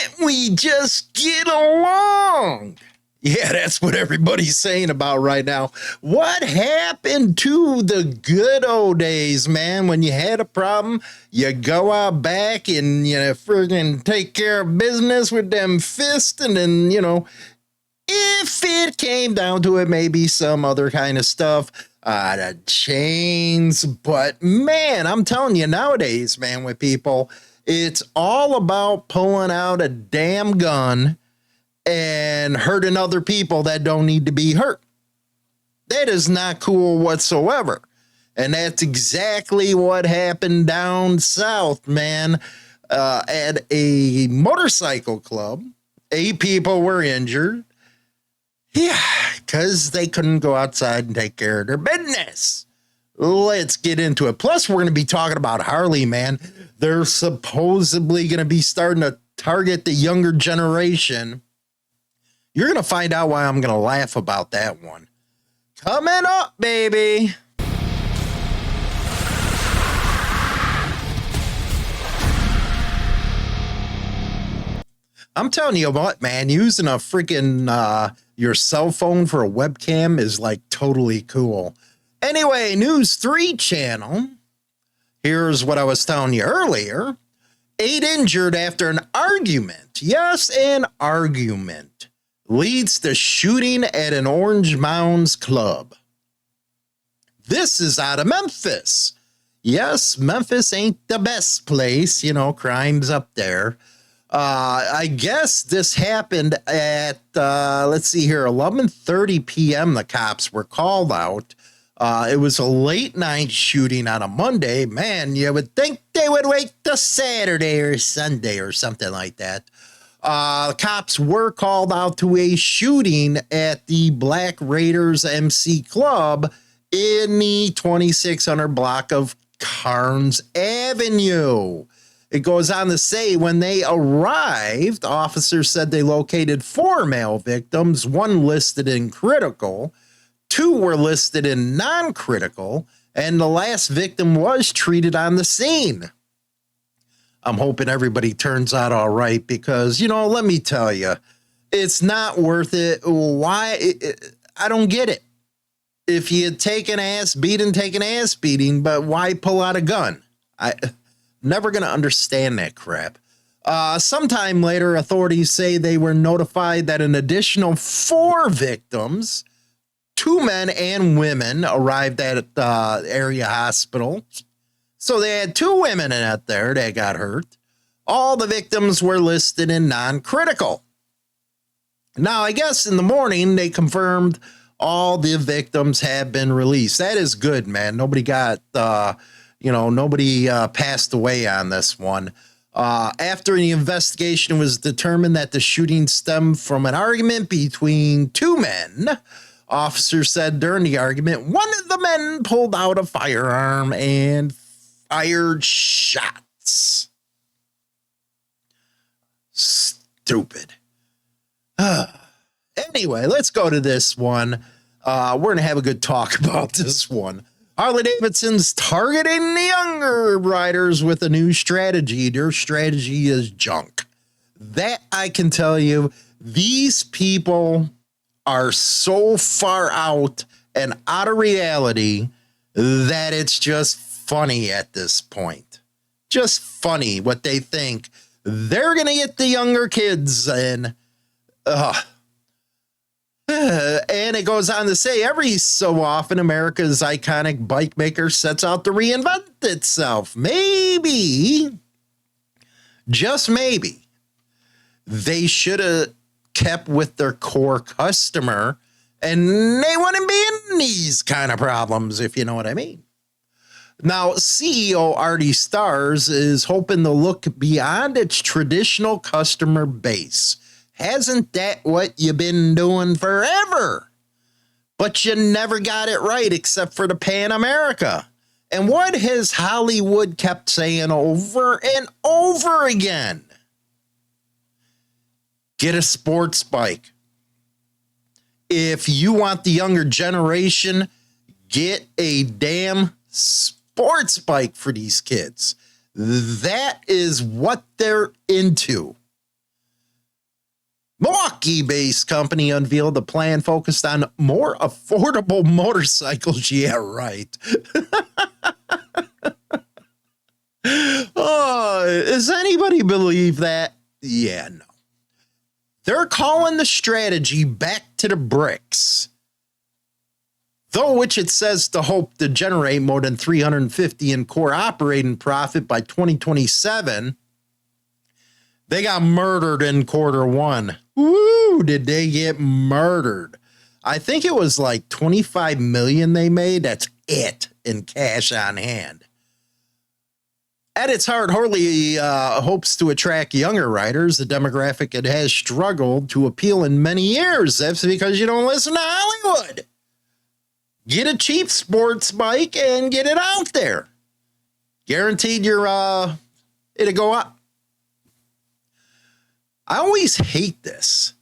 can't we just get along? Yeah, that's what everybody's saying about right now. What happened to the good old days, man? When you had a problem, you go out back and you friggin' take care of business with them fists, and then, if it came down to it, maybe some other kind of stuff, the chains. But man, I'm telling you nowadays, man, with people, it's all about pulling out a damn gun and hurting other people that don't need to be hurt. That is not cool whatsoever. And that's exactly what happened down south, man. At a motorcycle club, 8 people were injured. Yeah, because they couldn't go outside and take care of their business. Let's get into it. Plus, we're going to be talking about Harley, man. They're supposedly going to be starting to target the younger generation. You're going to find out why I'm going to laugh about that one. Coming up, baby. I'm telling you what, man, using a freaking your cell phone for a webcam is like totally cool. Anyway, News 3 channel. Here's what I was telling you earlier. 8 injured after an argument. Yes, an argument leads to shooting at an Orange Mounds club. This is out of Memphis. Yes, Memphis ain't the best place. Crime's up there. I guess this happened at, let's see here, 11:30 p.m. The cops were called out. It was a late night shooting on a Monday. Man, you would think they would wait till Saturday or Sunday or something like that. Cops were called out to a shooting at the Black Raiders MC Club in the 2600 block of Carnes Avenue. It goes on to say when they arrived, officers said they located 4 male victims, 1 listed in critical, 2 were listed in non-critical, and the last victim was treated on the scene. I'm hoping everybody turns out all right because, let me tell you, it's not worth it. Why? I don't get it. If you take an ass beating, but why pull out a gun? Never going to understand that crap. Sometime later, authorities say they were notified that an additional 4 victims, 2 men and women, arrived at the area hospital. So they had 2 women in it there that got hurt. All the victims were listed in non-critical. Now, I guess in the morning, they confirmed all the victims have been released. That is good, man. Nobody got, nobody passed away on this one. After the investigation, it was determined that the shooting stemmed from an argument between 2 men. Officers said during the argument, one of the men pulled out a firearm and fired shots. Stupid. Anyway, let's go to this one. We're going to have a good talk about this one. Harley-Davidson's targeting the younger riders with a new strategy. Their strategy is junk. That I can tell you, these people are so far out and out of reality that it's just funny at this point. Just funny what they think. They're going to get the younger kids and it goes on to say every so often America's iconic bike maker sets out to reinvent itself. Maybe, just maybe, they should have kept with their core customer and they wouldn't be in these kind of problems, if you know what I mean. Now, CEO Artie Stars is hoping to look beyond its traditional customer base. Hasn't that what you've been doing forever? But you never got it right except for the Pan America. And what has Hollywood kept saying over and over again? Get a sports bike. If you want the younger generation, get a damn sports bike for these kids. That is what they're into. Milwaukee-based company unveiled a plan focused on more affordable motorcycles. Yeah, right. Oh, does anybody believe that? Yeah, no. They're calling the strategy back to the bricks, though which it says to hope to generate more than 350 in core operating profit by 2027. They got murdered in quarter one. Woo, did they get murdered? I think it was like 25 million they made. That's it in cash on hand. At its heart, Harley hopes to attract younger riders, a demographic it has struggled to appeal in many years. That's because you don't listen to Hollywood. Get a cheap sports bike and get it out there. Guaranteed it'll go up. I always hate this.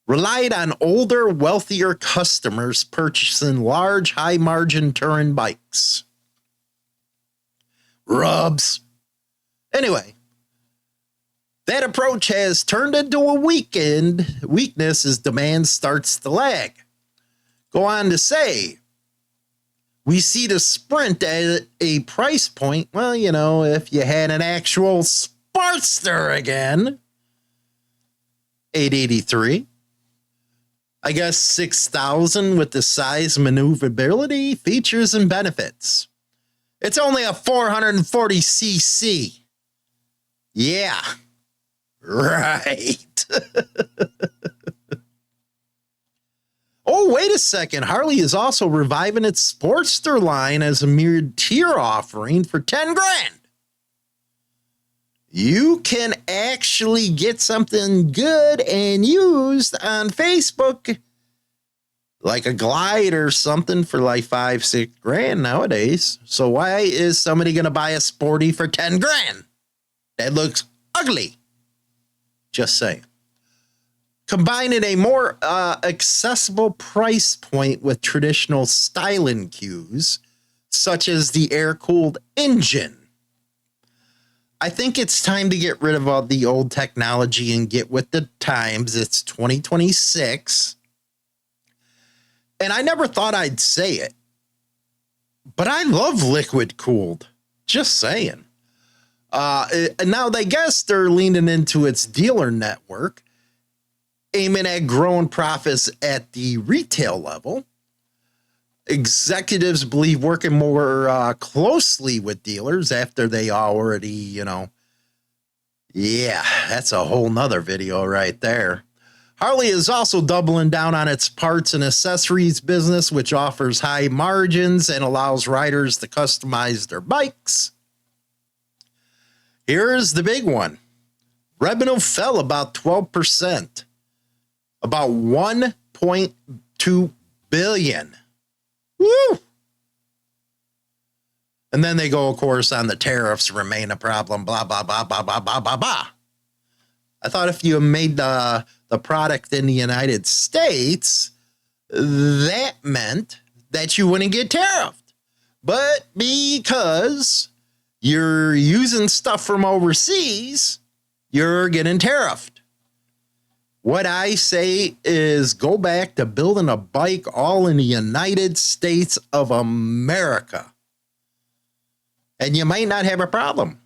Relied on older, wealthier customers purchasing large, high-margin touring bikes. Rubs. Anyway, that approach has turned into a weakness as demand starts to lag. Go on to say, we see the Sprint at a price point, well, you know, if you had an actual Sportster again, $883. I guess $6,000 with the size, maneuverability, features, and benefits. It's only a 440cc. Yeah, right. Oh, wait a second. Harley is also reviving its Sportster line as a mid-tier offering for 10 grand. You can actually get something good and used on Facebook, like a Glide or something for like 5-6 grand nowadays. So why is somebody going to buy a Sporty for 10 grand? That looks ugly. Just saying. Combining a more accessible price point with traditional styling cues, such as the air-cooled engine. I think it's time to get rid of all the old technology and get with the times. It's 2026. And I never thought I'd say it, but I love liquid cooled. Just saying. Now, I guess they're leaning into its dealer network, aiming at growing profits at the retail level. Executives believe working more closely with dealers after they already, yeah, that's a whole nother video right there. Harley is also doubling down on its parts and accessories business, which offers high margins and allows riders to customize their bikes. Here's the big one. Revenue fell about 12%, about $1.2 billion. Woo! And then they go, of course, on the tariffs remain a problem, blah, blah, blah, blah, blah, blah, blah, blah. I thought if you made the product in the United States, that meant that you wouldn't get tariffed. But because you're using stuff from overseas, you're getting tariffed. What I say is go back to building a bike all in the United States of America. And you might not have a problem.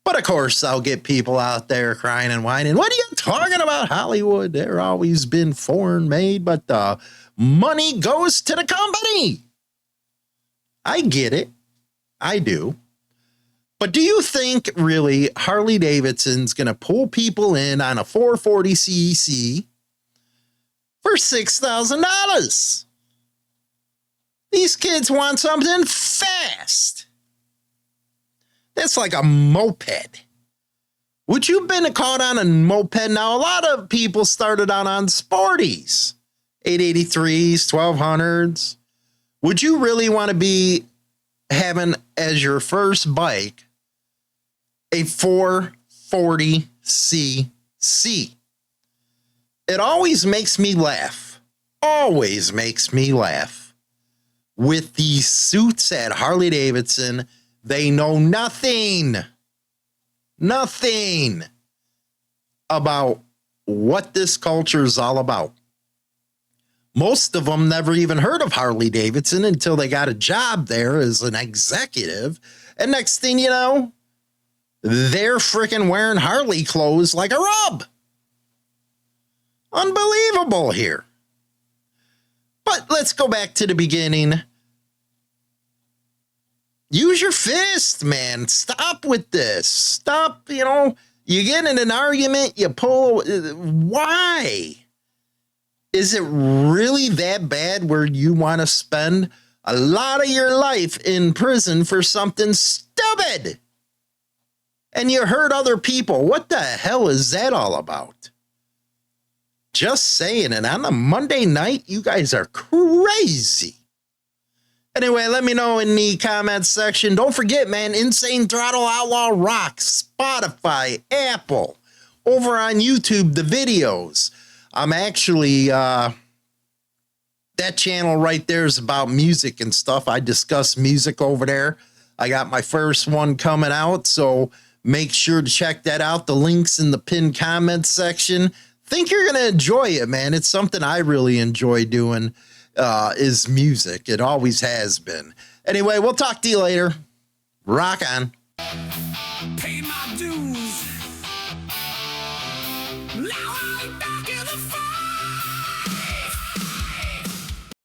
But of course, I'll get people out there crying and whining. What are you talking about, Hollywood? They're always been foreign made, but the money goes to the company. I get it. I do. But do you think really Harley-Davidson's going to pull people in on a 440cc for $6,000? These kids want something fast. That's like a moped. Would you have been caught on a moped? Now, a lot of people started out on sporties, 883s, 1200s. Would you really want to be having as your first bike a 440cc? It always makes me laugh. Always makes me laugh. With these suits at about what this culture is all about. Most of them never even heard of Harley-Davidson until they got a job there as an executive. And next thing you know, they're freaking wearing Harley clothes like a rub. Unbelievable here. But let's go back to the beginning. Use your fist, man. Stop with this. Stop, you get in an argument, you pull. Why? Is it really that bad where you want to spend a lot of your life in prison for something stupid? And you hurt other people. What the hell is that all about? Just saying. And on a Monday night, you guys are crazy. Anyway, let me know in the comments section. Don't forget, man, Insane Throttle Outlaw rocks. Spotify, Apple, over on YouTube, the videos. I'm actually, that channel right there is about music and stuff. I discuss music over there. I got my first one coming out, so make sure to check that out. The link's in the pinned comments section. Think you're going to enjoy it, man. It's something I really enjoy doing. Is music. It always has been. Anyway, we'll talk to you later. Rock on.